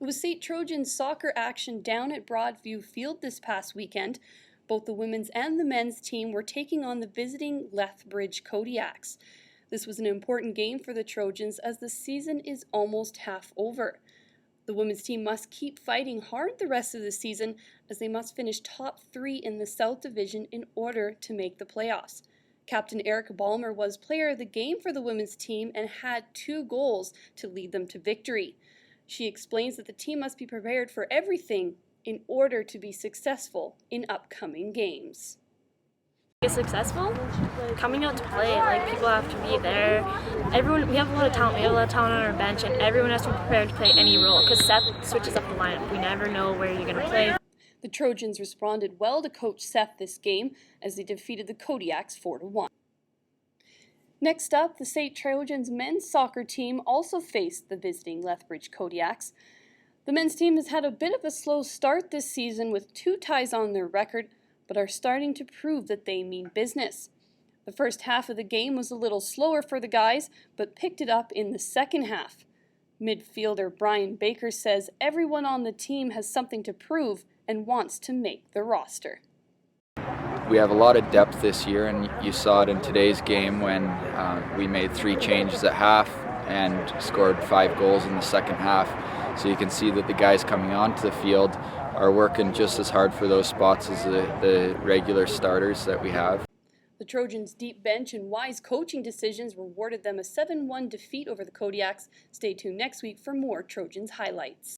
It was SAIT Trojans soccer action down at Broadview Field this past weekend. Both the women's and the men's team were taking on the visiting Lethbridge Kodiaks. This was an important game for the Trojans as the season is almost half over. The women's team must keep fighting hard the rest of the season as they must finish top 3 in the South Division in order to make the playoffs. Captain Eric Balmer was player of the game for the women's team and had 2 goals to lead them to victory. She explains that the team must be prepared for everything in order to be successful in upcoming games. Successful? Coming out to play, people have to be there. We have a lot of talent. We have a lot of talent on our bench, and everyone has to be prepared to play any role because Sept switches up the lineup. We never know where you're going to play. The Trojans responded well to Coach Sept this game as they defeated the Kodiaks 4-1. Next up, the SAIT Trojans men's soccer team also faced the visiting Lethbridge Kodiaks. The men's team has had a bit of a slow start this season with 2 ties on their record, but are starting to prove that they mean business. The first half of the game was a little slower for the guys, but picked it up in the second half. Midfielder Brian Baker says everyone on the team has something to prove and wants to make the roster. We have a lot of depth this year, and you saw it in today's game when we made 3 changes at half and scored 5 goals in the second half. So you can see that the guys coming onto the field are working just as hard for those spots as the regular starters that we have. The Trojans' deep bench and wise coaching decisions rewarded them a 7-1 defeat over the Kodiaks. Stay tuned next week for more Trojans highlights.